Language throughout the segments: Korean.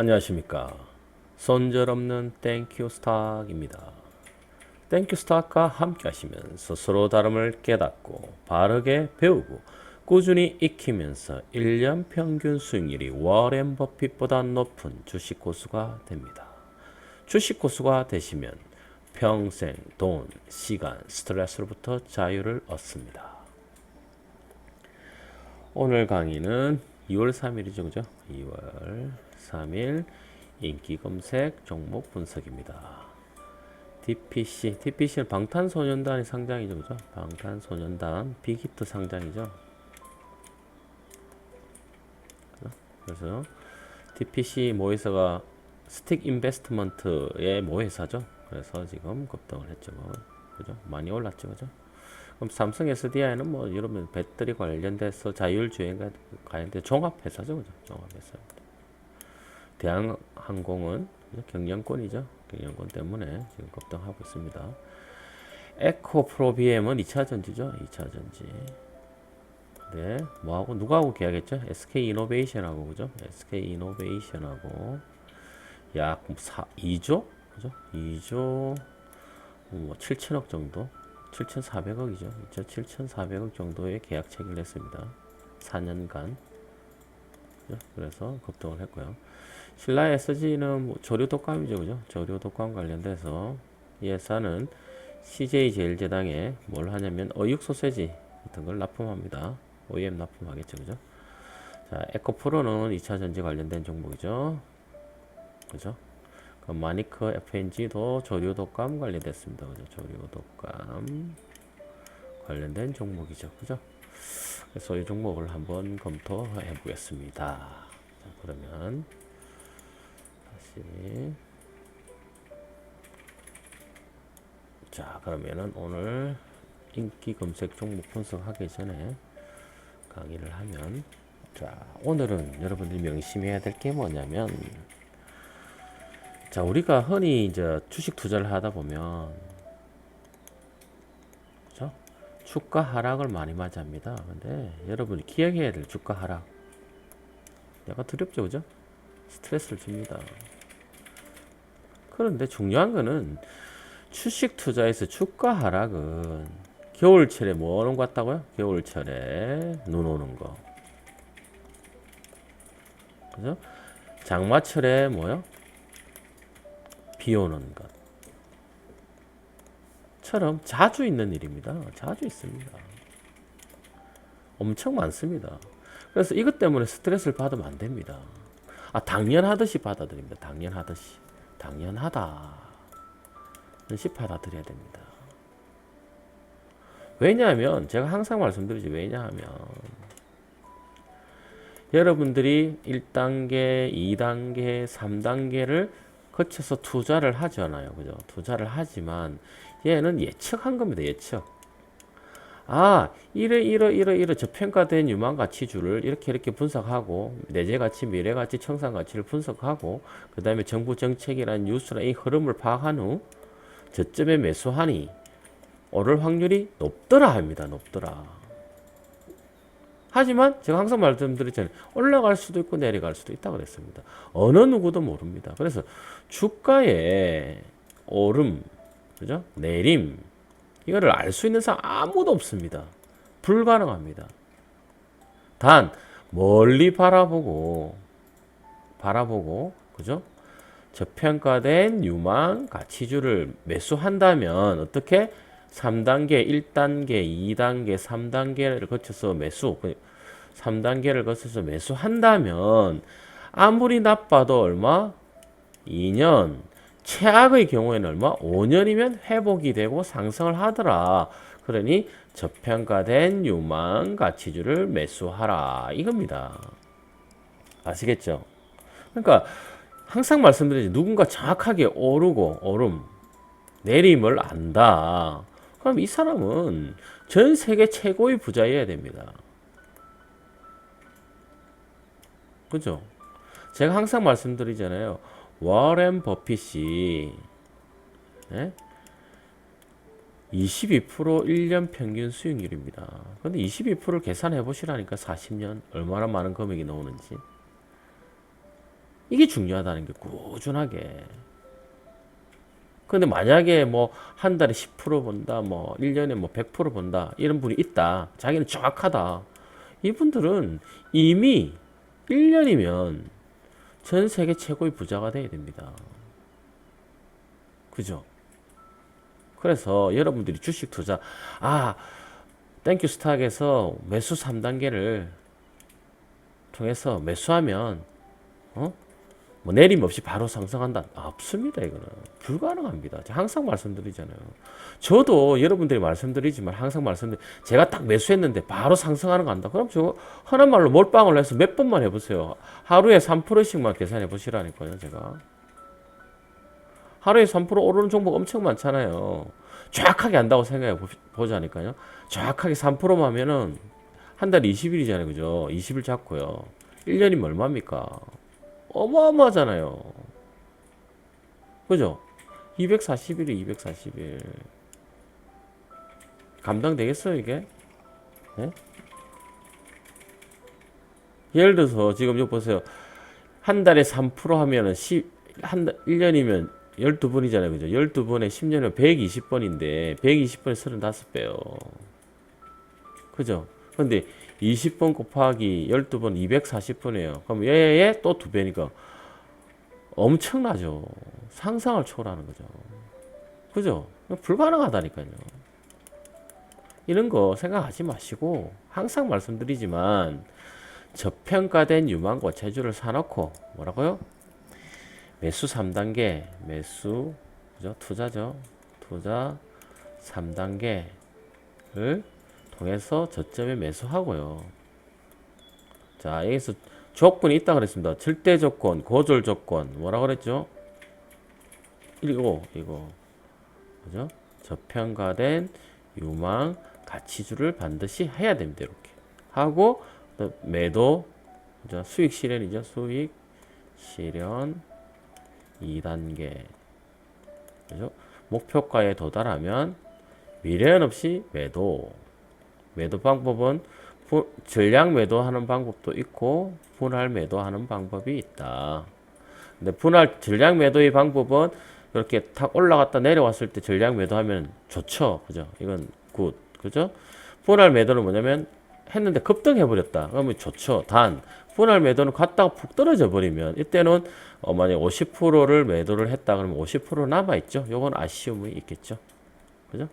안녕하십니까. 손절없는 땡큐 스탁입니다. 땡큐 스탁과 함께 하시면서 서로 다름을 깨닫고 바르게 배우고 꾸준히 익히면서 1년 평균 수익률이 워렌 버핏보다 높은 주식 고수가 됩니다. 주식 고수가 되시면 평생 돈, 시간, 스트레스로부터 자유를 얻습니다. 오늘 강의는 2월 3일이죠, 그죠? 2월 3일 인기 검색 종목 분석입니다. DPC는 방탄소년단의 상장이죠, 그죠? 방탄소년단 빅히트 상장이죠. 그래서 DPC 모회사가 스틱 인베스트먼트의 모회사죠. 그래서 지금 급등을 했죠, 그죠? 많이 올랐죠, 그죠? 그럼 삼성 SDI는 뭐 여러분 배터리 관련돼서 자율주행 관련된 종합회사죠, 그죠? 종합회사. 대한항공은 경영권이죠. 경영권 때문에 지금 급등하고 있습니다. 에코프로비엠은 2차전지죠. 2차전지. 네, 뭐하고 누구하고 계약했죠? SK이노베이션하고, 그죠? SK이노베이션하고 약 2조? 그죠? 2조 뭐 7천억 정도? 7,400억이죠. 7,400억 정도의 계약 체결을 했습니다. 4년간. 그래서 급등을 했고요. 신라 SG는 뭐 조류 독감이죠, 그죠? 조류 독감 관련돼서 이 회사는 CJ제일제당에 뭘 하냐면 어육 소세지 같은 걸 납품합니다. OEM 납품하겠죠, 그죠? 자, 에코프로는 2차 전지 관련된 종목이죠, 그죠? 그 마니크 FNG도 조류 독감 관련됐습니다, 그죠? 조류 독감 관련된 종목이죠, 그죠? 그래서 이 종목을 한번 검토해 보겠습니다. 자, 그러면 다시 자, 그러면은 오늘 인기 검색 종목 분석하기 전에 강의를 하면, 자, 오늘은 여러분들이 명심해야 될 게 뭐냐면, 자, 우리가 흔히 이제 주식 투자를 하다 보면, 그죠? 주가 하락을 많이 맞이합니다. 근데 여러분이 기억해야 될 주가 하락, 약간 두렵죠, 그죠? 스트레스를 줍니다. 그런데 중요한 거는 주식 투자에서 주가 하락은 겨울철에 뭐 오는 것 같다고요? 겨울철에 눈 오는 거. 그죠? 장마철에 뭐요? 비 오는 것. 처럼 자주 있는 일입니다. 자주 있습니다. 엄청 많습니다. 그래서 이것 때문에 스트레스를 받으면 안 됩니다. 당연하듯이 받아들입니다. 당연하듯이. 당연하다. 시 받아들여야 됩니다. 왜냐하면 제가 항상 말씀드리죠. 왜냐하면 여러분들이 1단계, 2단계, 3단계를 거쳐서 투자를 하잖아요. 그죠? 투자를 하지만 얘는 예측한 겁니다. 예측. 이러 저평가된 유망 가치주를 이렇게 분석하고 내재 가치, 미래 가치, 청산 가치를 분석하고 그 다음에 정부 정책이라는 뉴스나 이 흐름을 파악한 후 저점에 매수하니 오를 확률이 높더라 합니다. 높더라. 하지만 제가 항상 말씀드렸잖아요. 올라갈 수도 있고 내려갈 수도 있다고 그랬습니다. 어느 누구도 모릅니다. 그래서 주가의 오름, 그죠? 내림, 이거를 알 수 있는 사람 아무도 없습니다. 불가능합니다. 단 멀리 바라보고, 그죠? 저평가된 유망 가치주를 매수한다면 어떻게 3단계, 1단계, 2단계, 3단계를 거쳐서 3단계를 거쳐서 매수한다면 아무리 나빠도 얼마? 2년. 최악의 경우에는 얼마? 5년이면 회복이 되고 상승을 하더라. 그러니 저평가된 유망 가치주를 매수하라. 이겁니다. 아시겠죠? 그러니까 항상 말씀드리지, 누군가 정확하게 오름, 내림을 안다. 그럼 이 사람은 전 세계 최고의 부자여야 됩니다. 그죠? 제가 항상 말씀드리잖아요. 워렌 버핏이 22% 1년 평균 수익률입니다. 근데 22%를 계산해 보시라니까 40년 얼마나 많은 금액이 나오는지. 이게 중요하다는 게 꾸준하게. 근데 만약에 뭐 한 달에 10% 본다, 뭐 1년에 뭐 100% 본다 이런 분이 있다. 자기는 정확하다. 이분들은 이미 1년이면 전 세계 최고의 부자가 돼야 됩니다. 그죠? 그래서 여러분들이 주식 투자, 땡큐 스탁에서 매수 3단계를 통해서 매수하면, 뭐 내림 없이 바로 상승한다. 없습니다. 이거는 불가능합니다. 제가 항상 말씀드리잖아요. 저도 여러분들이 말씀드리지만 항상 제가 딱 매수했는데 바로 상승하는 거 한다. 그럼 저 흔한 말로 몰빵을 해서 몇 번만 해보세요. 하루에 3%씩만 계산해 보시라니까요. 제가 하루에 3% 오르는 종목 엄청 많잖아요. 정확하게 안다고 생각해 보자니까요. 정확하게 3%만 하면은 한 달에 20일이잖아요. 그죠? 20일 잡고요. 1년이면 얼마입니까? 어마어마하잖아요. 그죠? 240일이 240일. 감당되겠어요, 이게? 네? 예를 들어서 지금 여기 보세요. 한 달에 3% 하면은 1년이면 12번이잖아요. 그죠? 12번에 10년이면 120번인데 120번에 35배요. 그죠? 근데 20번 곱하기 12번 240번이에요. 그럼 얘 또 2배니까 엄청나죠. 상상을 초월하는 거죠. 그죠? 불가능하다니까요. 이런 거 생각하지 마시고 항상 말씀드리지만 저평가된 유망고체주를 사놓고 뭐라고요? 매수 3단계 매수 그죠? 투자죠. 투자 3단계를 통해서 저점에 매수하고요. 자, 여기서 조건이 있다 그랬습니다. 절대 조건, 고졸 조건, 뭐라 그랬죠? 이거, 그죠? 저평가된 유망 가치주를 반드시 해야 됩니다. 이렇게 하고 매도, 그죠? 수익 실현이죠. 수익 실현 2단계, 그죠? 목표가에 도달하면 미련 없이 매도. 매도 방법은 전량 매도하는 방법도 있고 분할 매도하는 방법이 있다. 근데 전량 매도의 방법은 이렇게 탁 올라갔다 내려왔을 때 전량 매도하면 좋죠. 그죠? 이건 굿. 그죠? 분할 매도는 뭐냐면 했는데 급등해 버렸다. 그러면 좋죠. 단 분할 매도는 갔다가 푹 떨어져 버리면 이때는 만약 50%를 매도를 했다 그러면 50% 남아 있죠. 요건 아쉬움이 있겠죠. 그죠?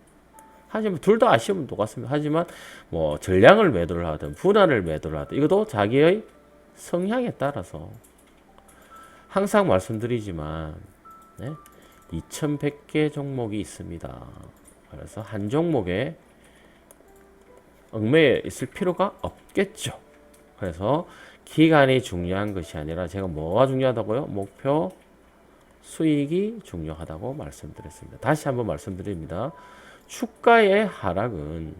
하지만 둘 다 아쉬움은 똑같습니다. 하지만 뭐 전량을 매도를 하든 분할을 매도를 하든 이것도 자기의 성향에 따라서 항상 말씀드리지만 2100개 종목이 있습니다. 그래서 한 종목에 얽매여 있을 필요가 없겠죠. 그래서 기간이 중요한 것이 아니라 제가 뭐가 중요하다고요? 목표 수익이 중요하다고 말씀드렸습니다. 다시 한번 말씀드립니다. 주가의 하락은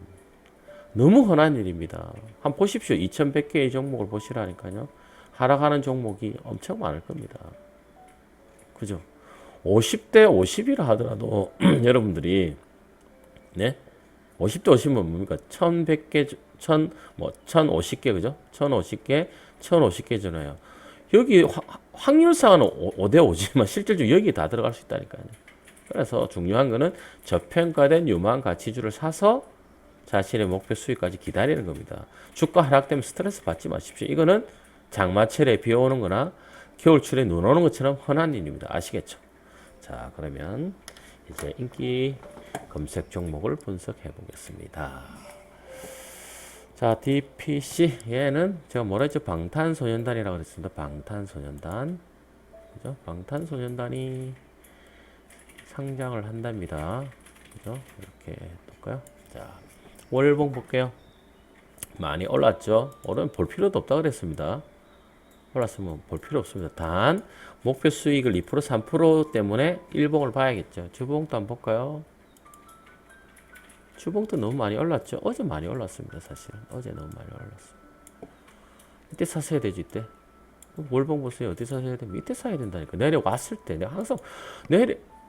너무 흔한 일입니다. 한번 보십시오. 2100개의 종목을 보시라니까요. 하락하는 종목이 엄청 많을 겁니다. 그죠? 50대 50이라 하더라도 여러분들이 50대 50은 뭡니까? 1100개, 1050개, 그죠? 1050개, 1050개잖아요. 여기 확률상은 5대 5지만 실질적으로 여기 다 들어갈 수 있다니까요. 그래서 중요한 거는 저평가된 유망 가치주를 사서 자신의 목표 수익까지 기다리는 겁니다. 주가 하락되면 스트레스 받지 마십시오. 이거는 장마철에 비 오는 거나 겨울철에 눈 오는 것처럼 흔한 일입니다. 아시겠죠? 자, 그러면 이제 인기 검색 종목을 분석해 보겠습니다. 자, DPC 얘는 제가 뭐라 했죠? 방탄소년단이라고 그랬습니다. 방탄소년단. 그죠? 방탄소년단이 상장을 한답니다. 그죠? 이렇게 볼까요? 자, 월봉 볼게요. 많이 올랐죠? 오른 볼 필요도 없다 그랬습니다. 올랐으면 볼 필요 없습니다. 단 목표 수익을 2% 3% 때문에 일봉을 봐야겠죠. 주봉도 한번 볼까요? 주봉도 너무 많이 올랐죠. 어제 많이 올랐습니다. 사실 어제 너무 많이 올랐어요. 이때 사셔야 되지. 이때 월봉 보세요. 어디 사셔야 됩니까? 이때 사야 된다니까. 내려왔을 때 내가 항상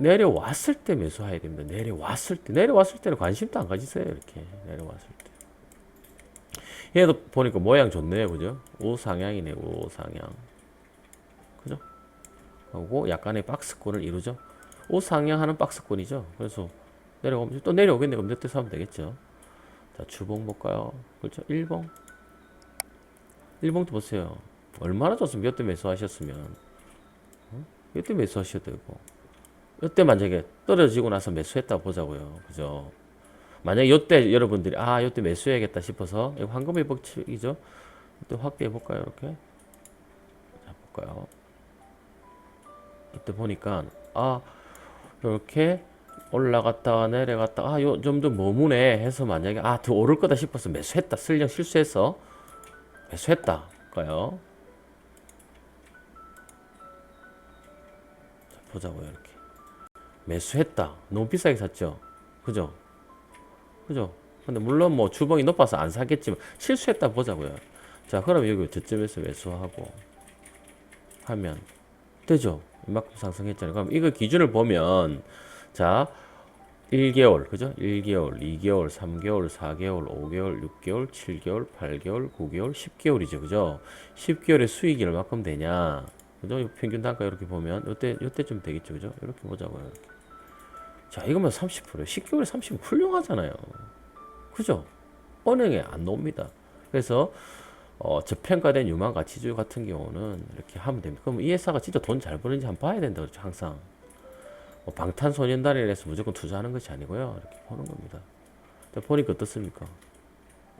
내려왔을 때 매수해야 됩니다. 내려왔을 때는 관심도 안 가지세요. 이렇게 내려왔을 때. 얘도 보니까 모양 좋네요. 그죠? 우상향이네. 우상향. 그죠? 하고 약간의 박스권을 이루죠. 우상향하는 박스권이죠. 그래서 내려오면 또 내려오겠네. 그럼 몇 대 사면 되겠죠. 자, 주봉 볼까요? 그렇죠. 1봉. 1봉도 보세요. 얼마나 좋습니까? 이때 매수하셨으면. 이때 매수하셔도 되고. 이때 만약에 떨어지고 나서 매수했다 보자고요. 그죠? 만약에 이때 여러분들이 이때 매수해야겠다 싶어서 이거 황금의 법칙이죠. 이때 확대해 볼까요? 이렇게. 자, 볼까요? 이때 보니까 이렇게 올라갔다가 내려갔다가 요 정도 머무네 해서 만약에 더 오를 거다 싶어서 매수했다. 설령 실수해서 매수했다. 볼까요? 자, 보자고요. 이렇게. 매수했다. 너무 비싸게 샀죠. 그죠? 그죠? 근데 물론 뭐 주봉이 높아서 안 사겠지만 실수했다 보자고요. 자, 그럼 여기 저점에서 매수하고 하면 되죠? 이만큼 상승했잖아요. 그럼 이거 기준을 보면 자, 1개월, 그죠? 1개월, 2개월, 3개월, 4개월, 5개월, 6개월, 7개월, 8개월, 9개월, 10개월이죠. 그죠? 10개월의 수익이 얼마큼 되냐? 그죠? 평균 단가 이렇게 보면 요때쯤 되겠죠. 그죠? 이렇게 보자고요. 이렇게. 자, 이거면 30%예요. 10개월에 30% 훌륭하잖아요. 그죠? 은행에 안 나옵니다. 그래서 저평가된 유망 가치주 같은 경우는 이렇게 하면 됩니다. 그럼 이 회사가 진짜 돈 잘 버는지 한번 봐야 된다. 그렇죠? 항상. 방탄소년단이라서 무조건 투자하는 것이 아니고요. 이렇게 보는 겁니다. 보니까 어떻습니까?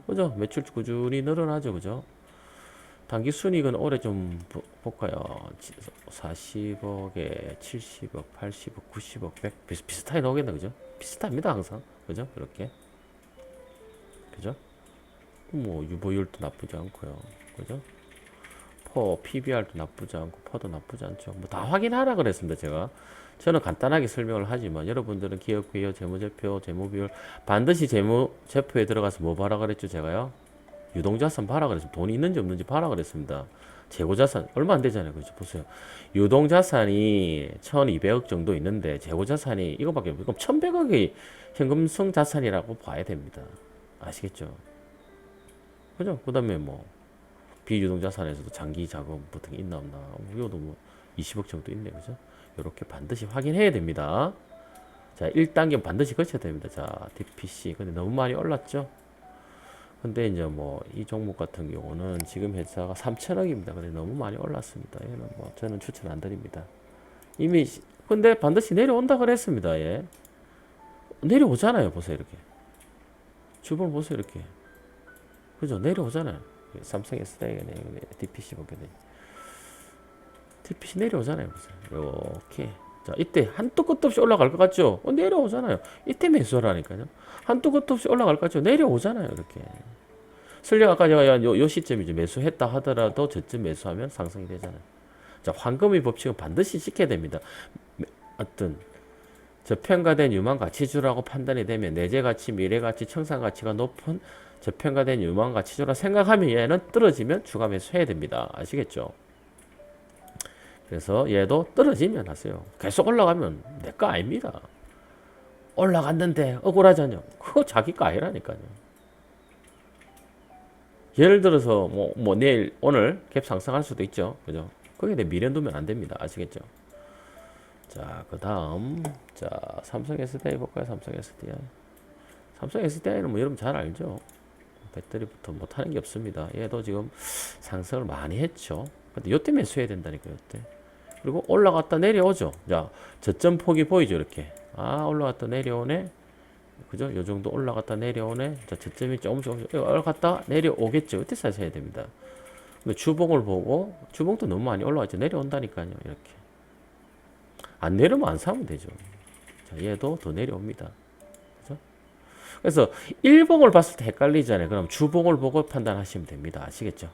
그죠? 매출 꾸준히 늘어나죠. 그죠? 단기 순이익은 올해 좀 볼까요? 40억에 70억, 80억, 90억, 100 비슷하게 나오겠네. 그죠? 비슷합니다. 항상. 그죠? 이렇게. 그죠? 뭐 유보율도 나쁘지 않고요. 그죠? PBR도 나쁘지 않고 퍼도 나쁘지 않죠. 뭐 다 확인하라 그랬습니다. 저는 간단하게 설명을 하지만 여러분들은 기업회의, 재무제표, 재무비율 반드시 재무제표에 들어가서 뭐 봐라 그랬죠. 제가요. 유동자산 봐라 그랬습니다. 돈이 있는지 없는지 봐라 그랬습니다. 재고자산 얼마 안 되잖아요. 그죠? 보세요. 유동자산이 1200억 정도 있는데 재고자산이 이거밖에 없고 그럼 1100억이 현금성 자산이라고 봐야 됩니다. 아시겠죠? 그죠? 그 다음에 뭐 비유동자산에서도 장기 자금 같은 게 있나 없나 이것도 뭐 20억 정도 있네. 그죠? 이렇게 반드시 확인해야 됩니다. 자, 1단계 반드시 거쳐야 됩니다. 자, DPC 근데 너무 많이 올랐죠? 근데 이제 뭐 이 종목 같은 경우는 지금 회사가 3천억입니다. 근데 너무 많이 올랐습니다. 얘는 뭐 저는 추천 안 드립니다. 이미 근데 반드시 내려온다 그랬습니다. 예. 내려오잖아요. 보세요. 이렇게. 주봉 보세요. 이렇게. 그죠? 내려오잖아요. 삼성 SDI가 DPC 보게 돼. DPC 내려오잖아요. 보세요. 이렇게. 자, 이때 한도 끝도 없이 올라갈 것 같죠? 내려오잖아요. 이때 매수하라니까요. 한도 끝도 없이 올라갈 것 같죠? 내려오잖아요. 이렇게. 설령 아까 제가 요 시점이죠. 매수했다 하더라도 저쯤 매수하면 상승이 되잖아요. 자, 황금의 법칙은 반드시 지켜야 됩니다. 어떤 저평가된 유망 가치주라고 판단이 되면 내재 가치, 미래 가치, 청산 가치가 높은 저평가된 유망 가치주라 생각하면 얘는 떨어지면 추가 매수해야 됩니다. 아시겠죠? 그래서 얘도 떨어지면 하세요. 계속 올라가면 내 거 아닙니다. 올라갔는데 억울하잖아요. 그거 자기 거 아니라니까요. 예를 들어서 뭐 내일 오늘 갭 상승할 수도 있죠. 그죠? 거기에 내 미련 두면 안 됩니다. 아시겠죠? 자, 그 다음 자, 삼성 SDI 볼까요? 삼성 SDI. 삼성 SDI는 뭐 여러분 잘 알죠? 배터리부터 못하는 게 없습니다. 얘도 지금 상승을 많이 했죠. 근데 요때 매수해야 된다니까요. 요때. 그리고 올라갔다 내려오죠. 자, 저점 폭이 보이죠. 이렇게. 올라갔다 내려오네. 그죠? 요 정도 올라갔다 내려오네. 자, 저점이 조금씩 올라갔다 내려오겠죠. 이때 사셔야 됩니다. 근데 주봉을 보고, 주봉도 너무 많이 올라왔죠. 내려온다니까요. 이렇게. 안 내려오면 안 사면 되죠. 자, 얘도 더 내려옵니다. 그죠? 그래서 일봉을 봤을 때 헷갈리잖아요. 그럼 주봉을 보고 판단하시면 됩니다. 아시겠죠?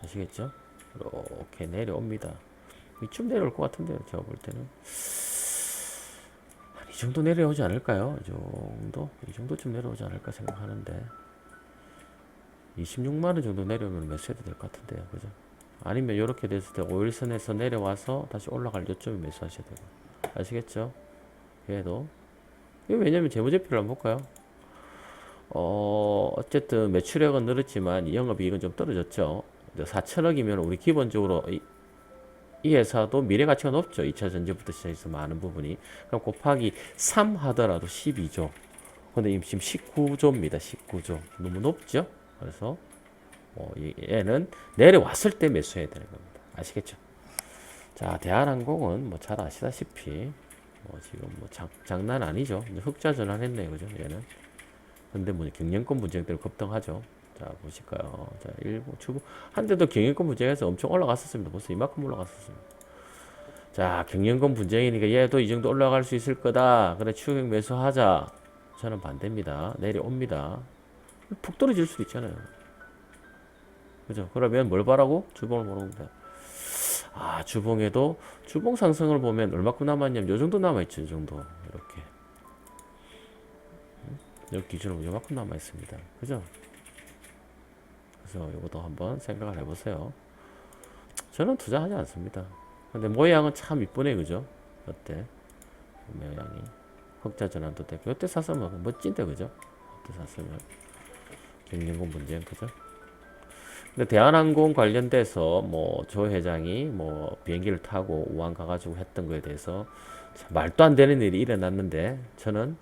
아시겠죠? 이렇게 내려옵니다. 이쯤 내려올 것 같은데요. 제가 볼 때는. 한 이 정도 내려오지 않을까요? 이 정도쯤 내려오지 않을까 생각하는데. 26만원 정도 내려오면 매수해도 될 것 같은데요. 그죠? 아니면 이렇게 됐을 때 5일선에서 내려와서 다시 올라갈 요점에 매수하셔야 되고. 아시겠죠? 얘도. 이거 왜냐면 재무제표를 한번 볼까요? 어쨌든 매출액은 늘었지만 영업이익은 좀 떨어졌죠. 4천억이면 우리 기본적으로 이 회사도 미래 가치가 높죠. 2차 전지부터 시작해서 많은 부분이. 그럼 곱하기 3 하더라도 12조. 근데 지금 19조입니다. 19조. 너무 높죠? 그래서 얘는 내려왔을 때 매수해야 되는 겁니다. 아시겠죠? 자, 대한항공은 뭐 잘 아시다시피 지금 뭐 장난 아니죠. 흑자 전환했네요. 그죠? 얘는. 근데 뭐 경영권 분쟁 때문에 급등하죠. 자, 보실까요? 자, 일부 주부 한때도 경영권 분쟁에서 엄청 올라갔었습니다. 벌써 이만큼 올라갔었습니다. 자, 경영권 분쟁이니까 얘도 이 정도 올라갈 수 있을 거다. 그래, 추격 매수하자. 저는 반대입니다. 내려옵니다. 푹 떨어질 수도 있잖아요. 그죠? 그러면 뭘 바라고? 주봉을 보는 겁니다. 아, 주봉에도 주봉 상승을 보면 얼마큼 남았냐면 요 정도 남아있죠. 요 정도. 이렇게. 여기 기준으로 요만큼 남아있습니다. 그죠? 그래서 이것도 한번 생각을 해보세요. 저는 투자하지 않습니다. 근데 모양은 참 이쁘네, 그죠? 어때? 모양이. 흑자 전환도 되고. 이때 샀으면 멋진데, 그죠? 이때 샀으면. 경영권 문제는, 그죠? 근데 대한항공 관련돼서 뭐 조 회장이 뭐 비행기를 타고 우한 가가지고 했던 거에 대해서 말도 안 되는 일이 일어났는데 저는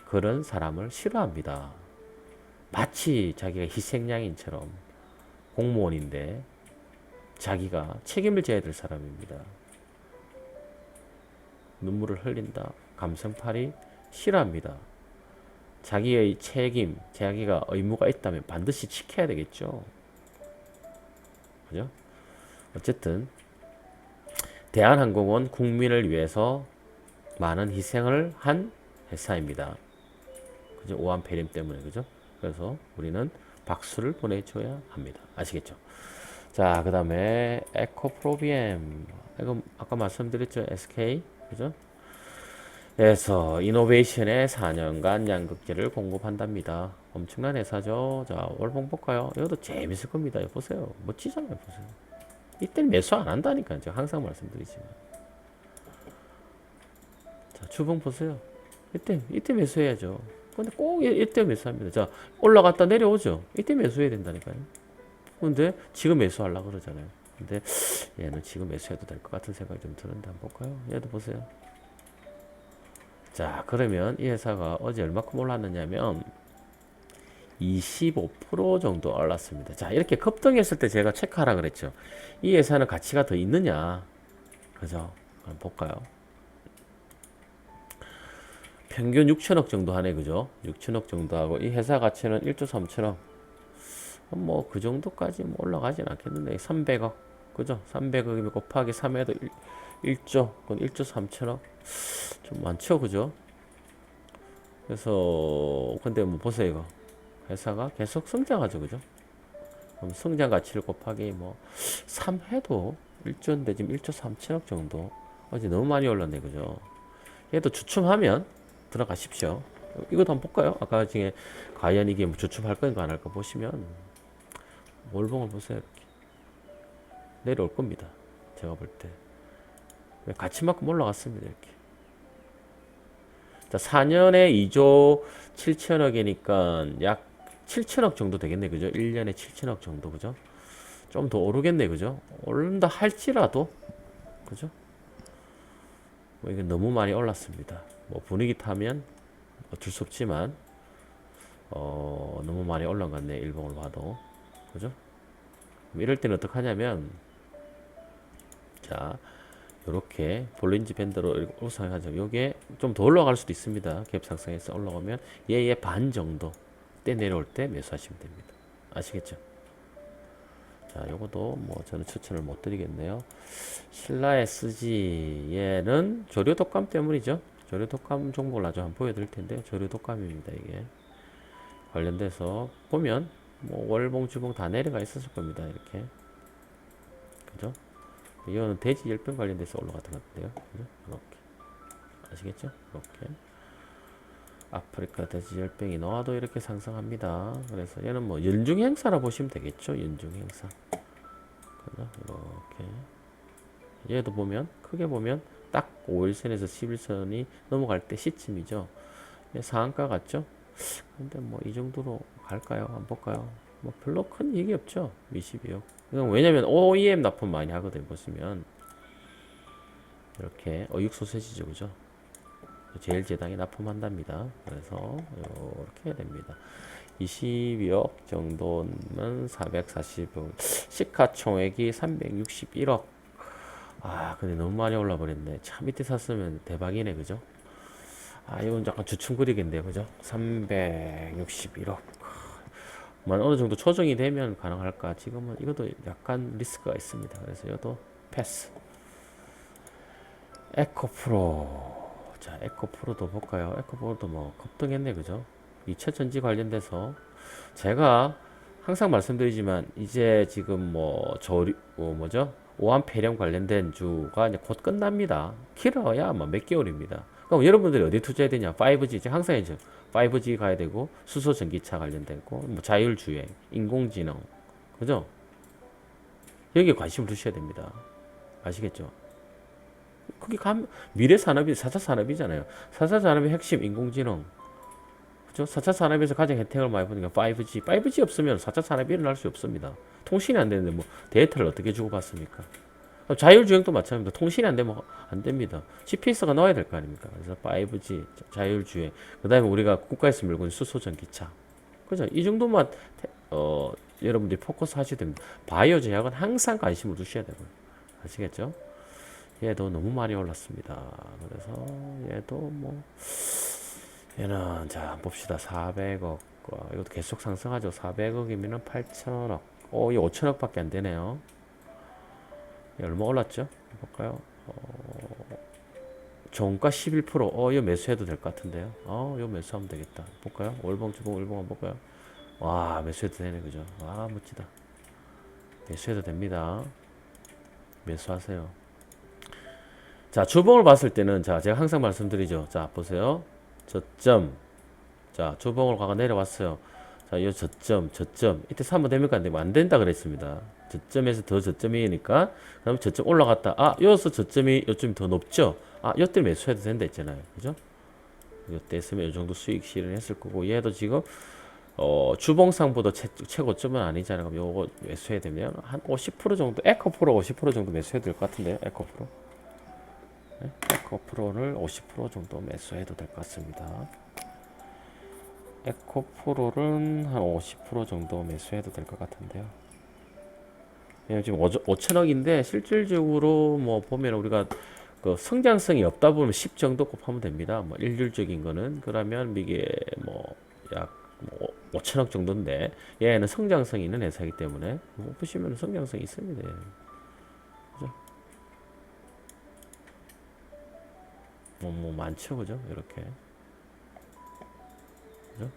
그런 사람을 싫어합니다. 마치 자기가 희생양인처럼 공무원인데 자기가 책임을 져야 될 사람입니다. 눈물을 흘린다. 감성팔이 싫어합니다. 자기의 책임, 자기가 의무가 있다면 반드시 지켜야 되겠죠. 그죠? 어쨌든 대한항공은 국민을 위해서 많은 희생을 한 회사입니다. 그죠? 오한 폐렴 때문에 그죠? 그래서 우리는 박수를 보내줘야 합니다. 아시겠죠? 자, 그 다음에 에코프로비엠. 이거 아까 말씀드렸죠? SK. 그죠? 그래서 이노베이션에 4년간 양극재를 공급한답니다. 엄청난 회사죠. 자, 월봉 볼까요? 이것도 재밌을 겁니다. 보세요. 멋지잖아요. 보세요. 이때는 매수 안 한다니까요. 제가 항상 말씀드리지만. 자, 주봉 보세요. 이때 매수해야죠. 근데 꼭 이때 매수합니다. 자, 올라갔다 내려오죠. 이때 매수해야 된다니까요. 근데 지금 매수하려고 그러잖아요. 근데 얘는 지금 매수해도 될 것 같은 생각이 좀 드는데 한번 볼까요? 얘도 보세요. 자, 그러면 이 회사가 어제 얼마큼 올랐느냐면 25% 정도 올랐습니다. 자, 이렇게 급등했을 때 제가 체크하라 그랬죠. 이 회사는 가치가 더 있느냐? 그죠? 한번 볼까요? 평균 6천억 정도 하네, 그죠? 6천억 정도 하고 이 회사 가치는 1조 3천억. 뭐 그 정도까지 뭐 올라가진 않겠는데 300억, 그죠? 300억이면 곱하기 3해도 1조, 그건 1조 3천억. 좀 많죠, 그죠? 그래서 근데 뭐 보세요, 이거 회사가 계속 성장하죠, 그죠? 그럼 성장 가치를 곱하기 뭐 3해도 1조인데 지금 1조 3천억 정도. 어제 너무 많이 올랐네, 그죠? 얘도 주춤하면 들어가십시오. 이것도 한번 볼까요? 아까 중에 과연 이게 뭐 주춤할 건가 안 할까 보시면 월봉을 보세요. 이렇게 내려올 겁니다. 제가 볼 때 가치만큼 올라갔습니다. 이렇게. 자, 4년에 2조 7천억이니까 약 7천억 정도 되겠네, 그죠? 1년에 7천억 정도, 그죠? 좀 더 오르겠네, 그죠? 오른다 할지라도, 그죠? 뭐 이게 너무 많이 올랐습니다. 뭐 분위기 타면 어쩔 수 없지만, 너무 많이 올라간 것 같네, 일봉을 봐도. 그죠? 이럴 때는 어떻게 하냐면, 자, 요렇게 볼린지 밴드로 우상하죠. 요게 좀 더 올라갈 수도 있습니다. 갭 상승해서 올라가면 얘의 반 정도 때 내려올 때 매수하시면 됩니다. 아시겠죠? 자, 요것도 뭐 저는 추천을 못 드리겠네요. 신라 SG 얘는 조류 독감 때문이죠. 조류 독감 종목을 아주 한번 보여드릴 텐데 조류 독감입니다. 이게 관련돼서 보면 뭐 월봉 주봉 다 내려가 있었을 겁니다. 이렇게 그죠? 이거는 돼지 열병 관련돼서 올라갔던 것 같은데요. 그죠? 이렇게 아시겠죠? 이렇게 아프리카 돼지 열병이 나와도 이렇게 상승합니다. 그래서 얘는 뭐 연중 행사라 보시면 되겠죠. 연중 행사. 그죠? 이렇게 얘도 보면 크게 보면 딱 5일선에서 11선이 넘어갈 때 시점이죠. 상한가 같죠? 근데 뭐 이 정도로 갈까요? 안 볼까요? 뭐 별로 큰 얘기 없죠. 22억. 왜냐면 OEM 납품 많이 하거든요. 보시면 이렇게 어육 소세지죠, 그죠? 제일제당에 납품한답니다. 그래서 이렇게 해야 됩니다. 22억 정도면 440억, 시가총액이 361억. 아, 근데 너무 많이 올라버렸네. 차 밑에 샀으면 대박이네, 그죠? 아, 이건 약간 주춤거리겠네요, 그죠? 361억. 만 어느 정도 조정이 되면 가능할까? 지금은 이것도 약간 리스크가 있습니다. 그래서 이것도 패스. 에코프로. 자, 에코프로도 볼까요? 에코프로도 뭐 급등했네, 그죠? 이 최전지 관련돼서 제가 항상 말씀드리지만 이제 지금 뭐 저리 뭐죠? 오한폐렴 관련된 주가 이제 곧 끝납니다. 길어야 뭐 몇 개월입니다. 그럼 여러분들이 어디 투자해야 되냐? 5G 이제 항상 이제 5G 가야 되고 수소 전기차 관련되고 뭐 자율주행, 인공지능, 그죠? 여기에 관심을 두셔야 됩니다. 아시겠죠? 그게 미래 산업이 4차 산업이잖아요. 4차 산업의 핵심 인공지능. 그죠? 4차 산업에서 가장 혜택을 많이 보는 게 5G. 5G 없으면 4차 산업이 일어날 수 없습니다. 통신이 안 되는데 뭐 데이터를 어떻게 주고받습니까? 자율주행도 마찬가지입니다. 통신이 안 되면 안 됩니다. GPS가 나와야 될 거 아닙니까? 그래서 5G, 자율주행, 그 다음에 우리가 국가에서 밀고 있는 수소전기차. 그죠? 이 정도만 여러분들이 포커스 하셔야 됩니다. 바이오 제약은 항상 관심을 두셔야 되고요. 아시겠죠? 얘도 너무 많이 올랐습니다. 그래서 얘도 뭐 얘는 자 봅시다. 400억 이것도 계속 상승하죠. 400억이면 8천억. 이 5천억밖에 안 되네요. 얼마 올랐죠? 볼까요? 종가 11%. 이거 매수해도 될 것 같은데요. 이거 매수하면 되겠다. 볼까요? 월봉 주봉 월봉 한번 볼까요? 와, 매수해도 되네, 그죠? 와, 멋지다. 매수해도 됩니다. 매수하세요. 자, 주봉을 봤을 때는 자, 제가 항상 말씀드리죠. 자, 보세요. 저점. 자, 주봉을 가가 내려왔어요. 자, 이 저점. 이때 사면 됩니까? 안 되면 안 된다 그랬습니다. 저점에서 더 저점이니까 그럼 저점 올라갔다. 여기서 요점이 더 높죠? 요때 매수해도 된다 했잖아요. 그죠? 요때 했으면 이 정도 수익 실현했을 거고 얘도 지금 주봉상보다 최고점은 아니잖아요. 그럼 요거 매수해야 되면 한 50% 정도, 에코프로 50% 정도 매수해도 될 것 같은데요. 에코프로. 네? 에코프로를 50% 정도 매수해도 될 것 같습니다. 에코프로는 한 50% 정도 매수해도 될 것 같은데요. 지금 5천억인데 실질적으로 뭐 보면 우리가 그 성장성이 없다 보면 10 정도 곱하면 됩니다. 뭐 일률적인 거는 그러면 이게 뭐 약 5천억 정도인데 얘는 성장성이 있는 회사이기 때문에 뭐 보시면 성장성이 있습니다. 그죠? 뭐 많죠, 그죠? 이렇게 그죠?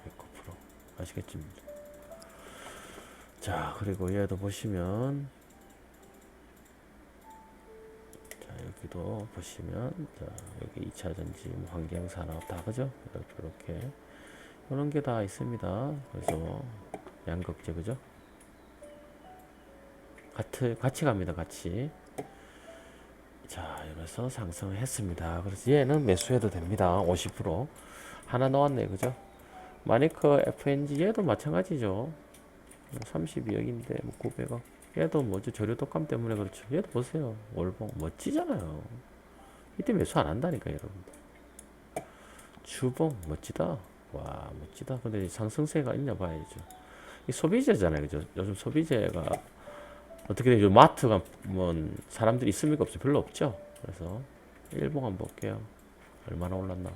에코프로 아시겠죠? 자, 그리고 얘도 보시면 자, 여기도 보시면 자, 여기 2차 전지, 환경 산업 다 그죠? 이렇게 이런 게 다 있습니다. 그래서 양극재 그죠? 같이 갑니다. 같이. 자, 이래서 상승을 했습니다. 그래서 얘는 매수해도 됩니다. 50% 하나 넣었네, 그죠? 마니커 FNG 얘도 마찬가지죠. 32억인데 뭐 900억. 얘도 뭐죠? 재료 독감 때문에 그렇죠. 얘도 보세요. 월봉 멋지잖아요. 이때 매수 안 한다니까 여러분들. 주봉 멋지다. 와, 멋지다. 근데 상승세가 있냐 봐야죠. 이 소비재잖아요, 그죠? 요즘 소비재가 어떻게 되죠? 마트가 뭐 사람들이 있습니까? 없죠? 별로 없죠. 그래서 일봉 한번 볼게요. 얼마나 올랐나?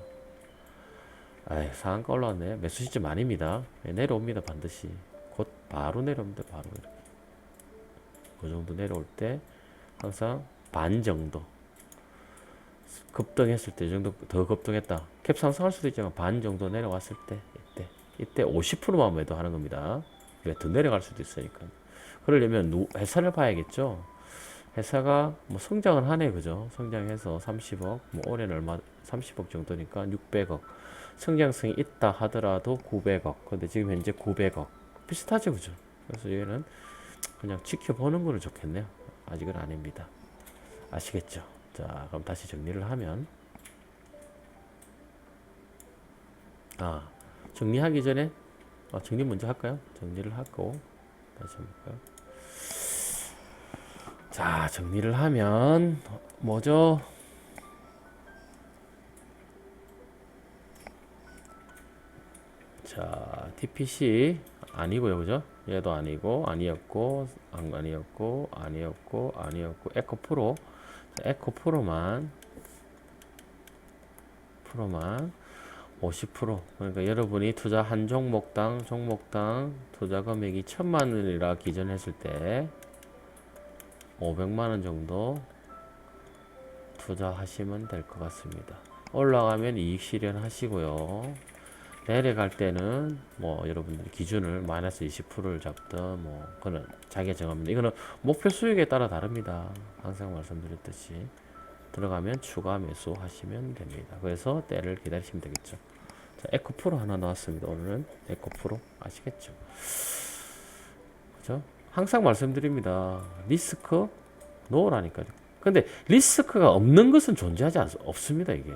상한가 올라왔네. 매수 시점 아닙니다. 내려옵니다, 반드시. 곧 바로 내려옵니다. 바로 이렇게. 그 정도 내려올 때 항상 반 정도 급등했을 때 이 정도 더 급등했다. 캡 상승할 수도 있지만 반 정도 내려왔을 때 이때 50%만 매도하는 겁니다. 왜 더 내려갈 수도 있으니까. 그러려면 회사를 봐야겠죠. 회사가 뭐 성장을 하네, 그죠? 성장해서 30억, 뭐 올해는 얼마 30억 정도니까 600억. 성장성이 있다 하더라도 900억. 근데 지금 현재 900억. 비슷하죠, 그죠? 그래서 얘는 그냥 지켜보는 거는 좋겠네요. 아직은 아닙니다. 아시겠죠? 자, 그럼 다시 정리를 하면 정리하기 전에 정리 먼저 할까요? 정리를 하고 다시 한번 볼까요? 자, 정리를 하면 뭐죠? TPC 아니고요, 그죠? 얘도 아니고, 아니었고, 아니었고, 아니었고, 아니었고, 에코프로. 에코프로만 50%. 그러니까 여러분이 투자 한 종목당 투자 금액이 1,000만 원이라 기존했을 때 500만 원 정도 투자하시면 될 것 같습니다. 올라가면 이익 실현하시고요. 내려갈 때는 뭐 여러분들 기준을 마이너스 20%를 잡든 뭐 그거는 자기가 정합니다. 이거는 목표 수익에 따라 다릅니다. 항상 말씀드렸듯이 들어가면 추가 매수 하시면 됩니다. 그래서 때를 기다리시면 되겠죠. 자, 에코프로 하나 나왔습니다. 오늘은 에코프로 아시겠죠? 그죠? 항상 말씀드립니다. 리스크 놓으라니까요. 근데 리스크가 없는 것은 존재하지 없습니다. 이게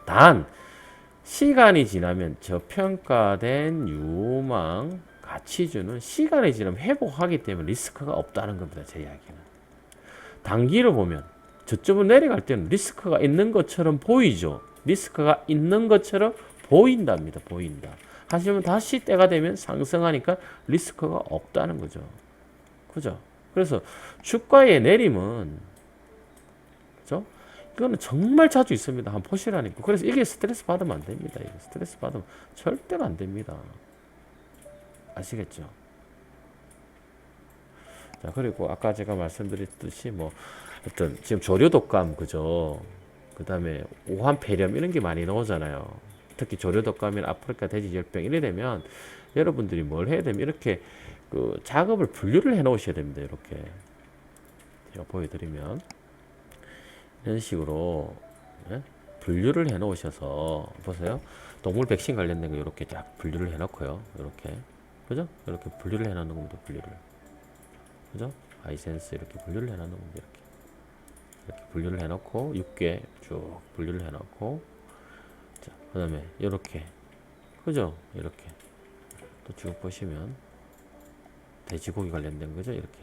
단 시간이 지나면 저평가된 유망 가치주는 시간이 지나면 회복하기 때문에 리스크가 없다는 겁니다. 제 이야기는. 단기로 보면 저점을 내려갈 때는 리스크가 있는 것처럼 보이죠. 리스크가 있는 것처럼 보인답니다. 보인다. 하시면 다시 때가 되면 상승하니까 리스크가 없다는 거죠. 그죠? 그래서 주가의 내림은 그죠? 이거는 정말 자주 있습니다. 한번 보시라니까. 그래서 이게 스트레스 받으면 안 됩니다. 이거 스트레스 받으면 절대로 안 됩니다. 아시겠죠? 자, 그리고 아까 제가 말씀드렸듯이 뭐 어떤 지금 조류독감 그죠? 그 다음에 오한폐렴 이런 게 많이 나오잖아요. 특히 조류독감이나 아프리카 돼지열병 이래 되면 여러분들이 뭘 해야 되면 이렇게 그 작업을 분류를 해 놓으셔야 됩니다. 이렇게 제가 보여드리면 이런 식으로 예? 분류를 해 놓으셔서 보세요. 동물 백신 관련된 거 이렇게 쫙 분류를 해 놓고요. 이렇게 그죠? 이렇게 분류를 해 놓는 겁니다. 분류를 그죠? 아이센스 이렇게 분류를 해 놓는 겁니다. 이렇게 분류를 해 놓고 6개 쭉 분류를 해 놓고 자, 그다음에 이렇게 그죠? 이렇게 또 쭉 보시면 돼지고기 관련된 거죠? 이렇게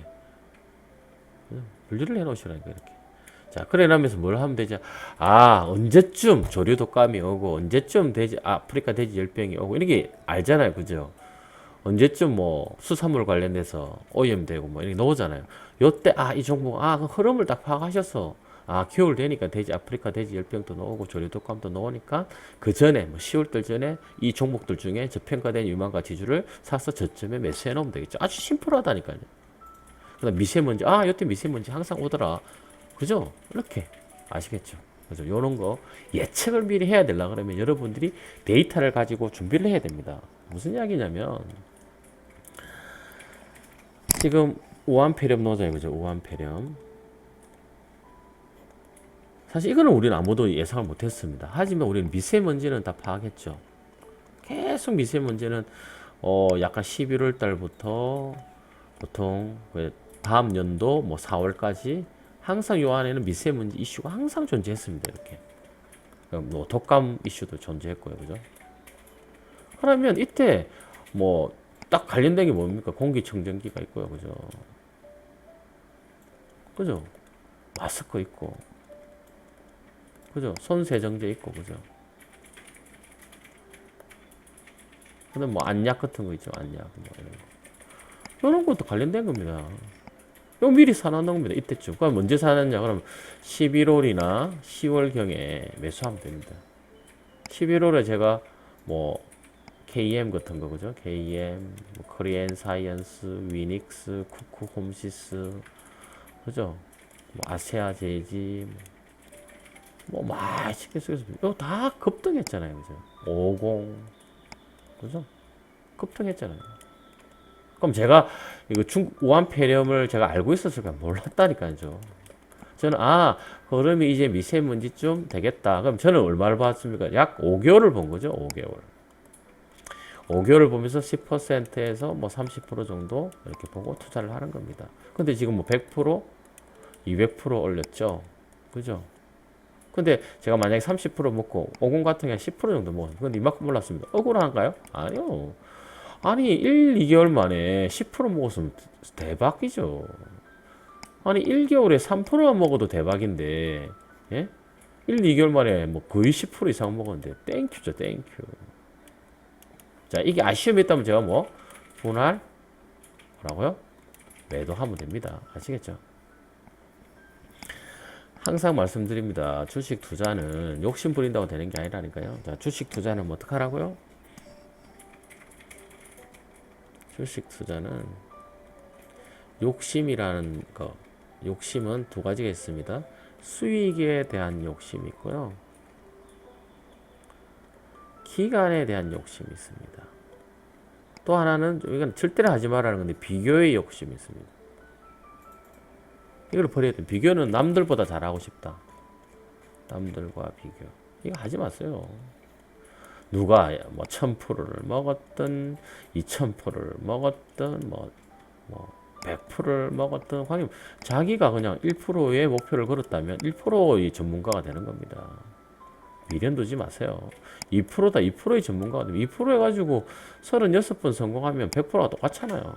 그죠? 분류를 해 놓으시라니까 이렇게. 자, 그래 나면서 뭘 하면 되죠? 아, 언제쯤 조류독감이 오고, 언제쯤 아프리카 돼지 열병이 오고, 이렇게 알잖아요. 그죠? 언제쯤 뭐, 수산물 관련돼서 오염되고, 뭐, 이렇게 나오잖아요. 요때, 이 종목, 그 흐름을 딱 파악하셔서, 겨울 되니까 아프리카 돼지 열병도 나오고, 조류독감도 나오니까, 그 전에, 뭐, 10월달 전에 이 종목들 중에 저평가된 유망가 지주를 사서 저점에 매수해 놓으면 되겠죠. 아주 심플하다니까요. 그 다음 미세먼지, 요때 미세먼지 항상 오더라. 그죠? 이렇게 아시겠죠? 그죠? 요런 거 예측을 미리 해야 되려 그러면 여러분들이 데이터를 가지고 준비를 해야 됩니다. 무슨 이야기냐면 지금 오한폐렴 노자예요. 그죠? 오한폐렴. 사실 이거는 우리는 아무도 예상을 못했습니다. 하지만 우리는 미세먼지는 다 파악했죠. 계속 미세먼지는 약간 11월 달부터 보통 다음 연도 뭐 4월까지 항상 요 안에는 미세먼지 이슈가 항상 존재했습니다. 이렇게 뭐 독감 이슈도 존재했고요. 그죠? 그러면 이때 뭐 딱 관련된 게 뭡니까? 공기청정기가 있고요. 그죠? 그죠? 마스크 있고 그죠? 손세정제 있고 그죠? 그다음 뭐 안약 같은 거 있죠. 안약 뭐 이런 것도 관련된 겁니다. 이거 미리 사놓는 겁니다. 이때쯤. 그럼 언제 사놨냐? 그럼 11월이나 10월경에 매수하면 됩니다. 11월에 제가 뭐 KM 같은 거 그죠? KM, 뭐 코리안 사이언스, 위닉스, 쿠쿠 홈시스 그죠? 뭐 아세아 제이지 뭐 맛있게 쓰겠습니다. 이거 다 급등했잖아요. 그죠? 50 그죠? 급등했잖아요. 그럼 제가 이거 오한폐렴을 제가 알고 있었을까? 몰랐다니까요. 저는 그러면 이제 미세먼지쯤 되겠다. 그럼 저는 얼마를 봤습니까? 약 5개월을 본 거죠. 5개월. 5개월을 보면서 10%에서 뭐 30% 정도 이렇게 보고 투자를 하는 겁니다. 근데 지금 뭐 100%, 200% 올렸죠. 그죠? 근데 제가 만약에 30% 먹고 50 같은 게 10% 정도 먹었어요. 근데 이만큼 올랐습니다. 억울한가요? 아니요. 아니 1, 2개월 만에 10% 먹었으면 대박이죠. 아니 1개월에 3%만 먹어도 대박인데 예? 1, 2개월 만에 뭐 거의 10% 이상 먹었는데 땡큐죠. 땡큐. 자, 이게 아쉬움이 있다면 제가 뭐 분할 뭐라고요? 매도하면 됩니다. 아시겠죠? 항상 말씀드립니다. 주식 투자는 욕심 부린다고 되는 게 아니라니까요. 자, 주식 투자는 뭐 어떻게 하라고요? 주식 투자는 욕심이라는 거, 욕심은 두 가지가 있습니다. 수익에 대한 욕심이 있고요. 기간에 대한 욕심이 있습니다. 또 하나는 이건 절대로 하지 말라는 건데 비교의 욕심이 있습니다. 이걸 버려야 돼. 비교는 남들보다 잘하고 싶다. 남들과 비교. 이거 하지 마세요. 누가 뭐 1000%를 먹었든 2000%를 먹었든 뭐 100%를 먹었든 관계 자기가 그냥 1%의 목표를 걸었다면 1%의 전문가가 되는 겁니다. 미련 두지 마세요. 2%다 2%의 전문가가 되면 2% 해가지고 36번 성공하면 100%가 똑같잖아요.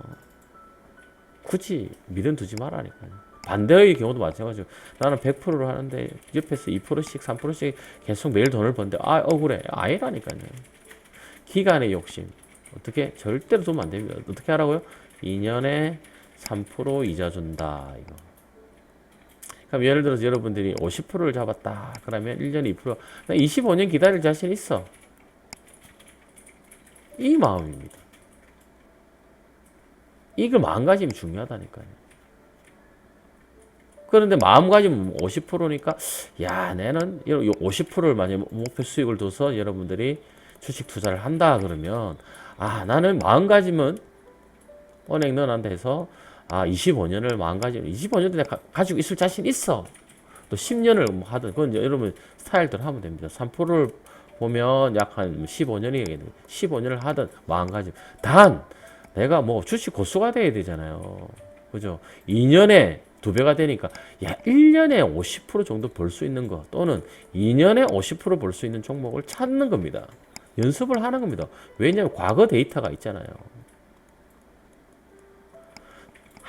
굳이 미련 두지 말라니까요. 반대의 경우도 마찬가지고 나는 100%를 하는데 옆에서 2%씩 3%씩 계속 매일 돈을 버는데 아 억울해. 아니라니까요. 기간의 욕심 어떻게 절대로 두면 안 됩니다. 어떻게 하라고요? 2년에 3% 이자 준다 이거. 그럼 예를 들어서 여러분들이 50%를 잡았다. 그러면 1년에 2%. 나 25년 기다릴 자신 있어. 이 마음입니다. 이거 마음가짐이 중요하다니까요. 그런데 마음가짐은 50%니까 야 내는 50%를 만약 목표 수익을 둬서 여러분들이 주식 투자를 한다 그러면 아 나는 마음가짐은 은행 넣어난다 해서 아 25년을 마음가짐 25년도 내가 가지고 있을 자신 있어. 또 10년을 뭐 하든 그건 여러분 스타일대로 하면 됩니다. 3%를 보면 약 한 15년이겠네. 15년을 하든 마음가짐. 단 내가 뭐 주식 고수가 돼야 되잖아요. 그죠? 2년에 2배가 되니까 야 1년에 50% 정도 벌 수 있는 거 또는 2년에 50% 벌 수 있는 종목을 찾는 겁니다. 연습을 하는 겁니다. 왜냐하면 과거 데이터가 있잖아요.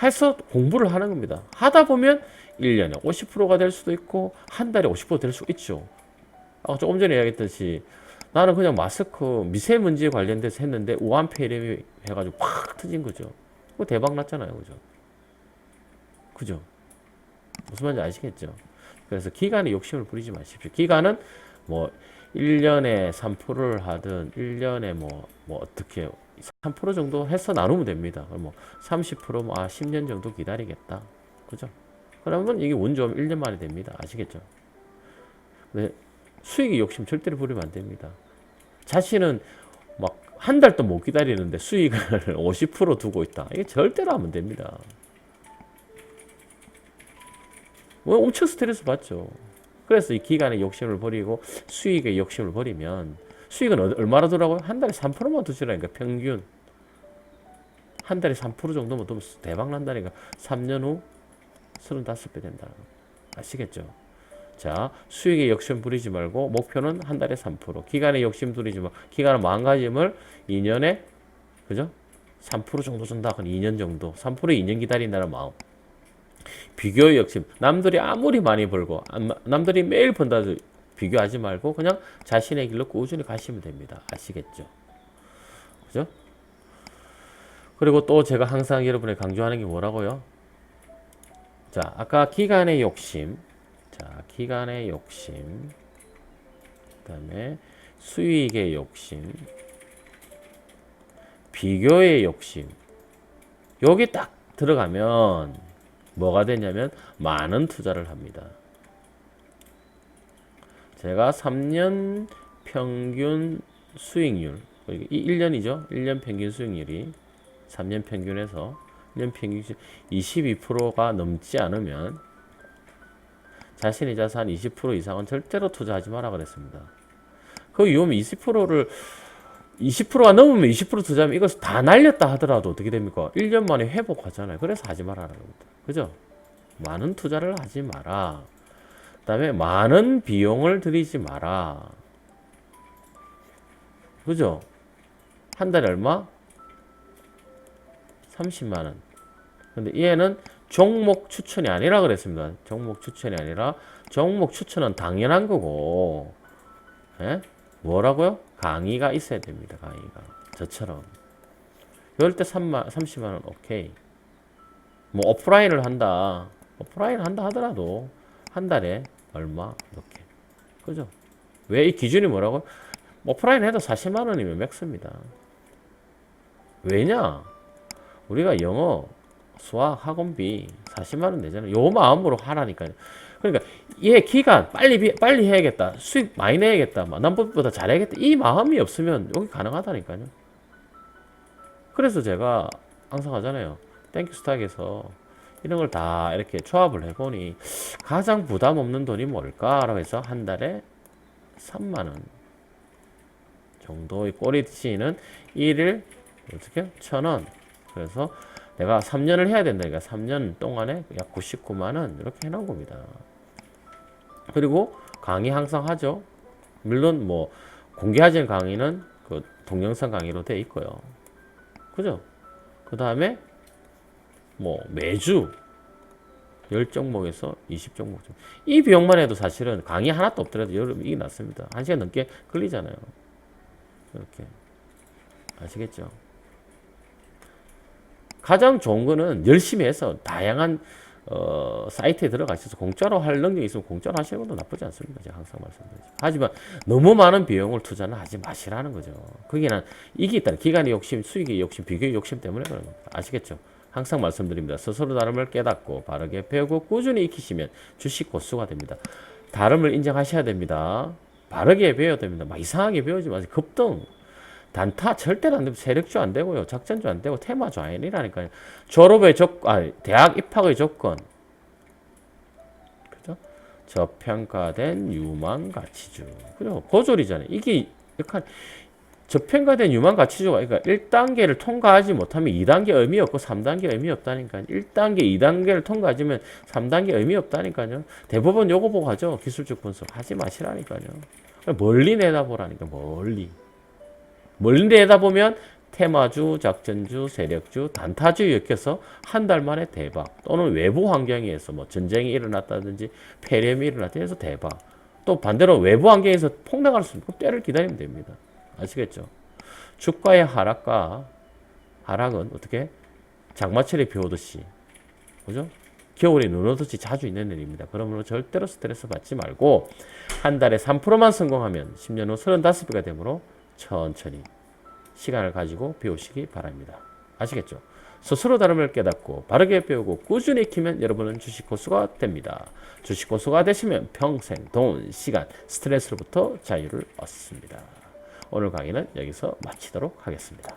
해서 공부를 하는 겁니다. 하다 보면 1년에 50%가 될 수도 있고 한 달에 50% 될 수 있죠. 조금 전에 이야기했듯이 나는 그냥 마스크 미세먼지에 관련돼서 했는데 우한 폐렴이 해가지고 팍 터진 거죠. 그거 대박 났잖아요. 그죠? 그죠? 무슨 말인지 아시겠죠? 그래서 기간에 욕심을 부리지 마십시오. 기간은 뭐 1년에 3%를 하든 1년에 뭐 어떻게 3% 정도 해서 나누면 됩니다. 뭐 30% 뭐 10년 정도 기다리겠다. 그죠? 그러면 이게 운 좋으면 1년 만에 됩니다. 아시겠죠? 근데 수익의 욕심 절대로 부리면 안 됩니다. 자신은 막 한 달도 못 기다리는데 수익을 50% 두고 있다. 이게 절대로 하면 됩니다. 엄청 스트레스 받죠. 그래서 이 기간의 욕심을 버리고 수익의 욕심을 버리면 수익은 얼마나 더라고요? 한 달에 3%만 두시라니까 평균. 한 달에 3% 정도면 또 대박 난다니까. 3년 후 35배 된다. 아시겠죠? 자, 수익의 욕심 부리지 말고 목표는 한 달에 3%. 기간의 욕심 부리지 말고 기간의 마음가짐을 2년에 그죠? 3% 정도 준다. 그럼 2년 정도. 3%에 2년 기다린다는 마음. 비교의 욕심. 남들이 아무리 많이 벌고 남들이 매일 번다 비교하지 말고 그냥 자신의 길로 꾸준히 가시면 됩니다. 아시겠죠? 그죠? 그리고 또 제가 항상 여러분에 강조하는 게 뭐라고요? 자, 아까 기간의 욕심. 자, 기간의 욕심. 그다음에 수익의 욕심. 비교의 욕심. 여기 딱 들어가면 뭐가 되냐면 많은 투자를 합니다. 제가 3년 평균 수익률, 이 1년이죠. 1년 평균 수익률이 3년 평균에서 1년 평균 22%가 넘지 않으면 자신의 자산 20% 이상은 절대로 투자하지 마라 그랬습니다. 그 이유는 20%가 넘으면 20% 투자하면 이것을 다 날렸다 하더라도 어떻게 됩니까? 1년 만에 회복하잖아요. 그래서 하지 말라는 겁니다. 그죠? 많은 투자를 하지 마라. 그 다음에 많은 비용을 들이지 마라. 그죠? 한 달에 얼마? 30만원. 근데 얘는 종목 추천이 아니라 그랬습니다. 종목 추천이 아니라 종목 추천은 당연한 거고 뭐라고요? 강의가 있어야 됩니다. 강의가. 저처럼. 이럴 때 30만 원 오케이. 뭐 오프라인을 한다. 오프라인 한다 하더라도 한 달에 얼마 이렇게. 그죠? 왜 이 기준이 뭐라고? 오프라인 해도 40만 원이면 맥스입니다. 왜냐? 우리가 영어, 수학, 학원비 40만 원 내잖아요. 요 마음으로 하라니까요. 그러니까 얘 기간 빨리 해야겠다. 수익 많이 내야겠다. 남보다 잘해야겠다. 이 마음이 없으면 여기 가능하다니까요. 그래서 제가 항상 하잖아요. 땡큐 스탁에서 이런 걸 다 이렇게 조합을 해보니 가장 부담 없는 돈이 뭘까라고 해서 한 달에 3만 원 정도의 꼬리치는 일을 어떻게 1,000원. 그래서 내가 3년을 해야 된다니까 3년 동안에 약 99만 원 이렇게 해놓은 겁니다. 그리고 강의 항상 하죠. 물론 뭐 공개하지 않은 강의는 그 동영상 강의로 돼 있고요. 그죠? 그 다음에 뭐 매주 10종목에서 20종목 중. 이 비용만 해도 사실은 강의 하나도 없더라도 여러분 이게 낫습니다. 1시간 넘게 걸리잖아요. 이렇게. 아시겠죠? 가장 좋은 거는 열심히 해서 다양한 사이트에 들어가셔서 공짜로 할 능력이 있으면 공짜로 하시는 것도 나쁘지 않습니다. 제가 항상 말씀드리죠. 하지만 너무 많은 비용을 투자는 하지 마시라는 거죠. 거기는 이게 있다. 기간의 욕심, 수익의 욕심, 비교의 욕심 때문에 그런 겁니다. 아시겠죠? 항상 말씀드립니다. 스스로 다름을 깨닫고 바르게 배우고 꾸준히 익히시면 주식 고수가 됩니다. 다름을 인정하셔야 됩니다. 바르게 배워야 됩니다. 막 이상하게 배우지 마세요. 급등. 단타 절대로 안 되고 세력주 안 되고요. 작전주 안 되고 테마주 아니라니까요. 졸업의 대학 입학의 조건. 그죠? 저평가된 유망 가치주. 그죠? 고졸이잖아요. 이게 약간 저평가된 유망 가치주가 그러니까 1단계를 통과하지 못하면 2단계 의미 없고 3단계 의미 없다니까요. 1단계, 2단계를 통과하지면 3단계 의미 없다니까요. 대부분 요거 보고 하죠. 기술적 분석 하지 마시라니까요. 멀리 내다보라니까 멀리. 멀리 내다보면 테마주, 작전주, 세력주, 단타주 엮여서 한 달 만에 대박. 또는 외부 환경에서 뭐 전쟁이 일어났다든지 폐렴이 일어났다든지 해서 대박. 또 반대로 외부 환경에서 폭락할 수 있고 때를 기다리면 됩니다. 아시겠죠? 주가의 하락은 어떻게? 장마철에 비 오듯이. 그죠? 겨울에 눈 오듯이 자주 있는 일입니다. 그러므로 절대로 스트레스 받지 말고 한 달에 3%만 성공하면 10년 후 35배가 되므로 천천히 시간을 가지고 배우시기 바랍니다. 아시겠죠? 스스로 다름을 깨닫고 바르게 배우고 꾸준히 익히면 여러분은 주식 고수가 됩니다. 주식 고수가 되시면 평생 돈, 시간, 스트레스로부터 자유를 얻습니다. 오늘 강의는 여기서 마치도록 하겠습니다.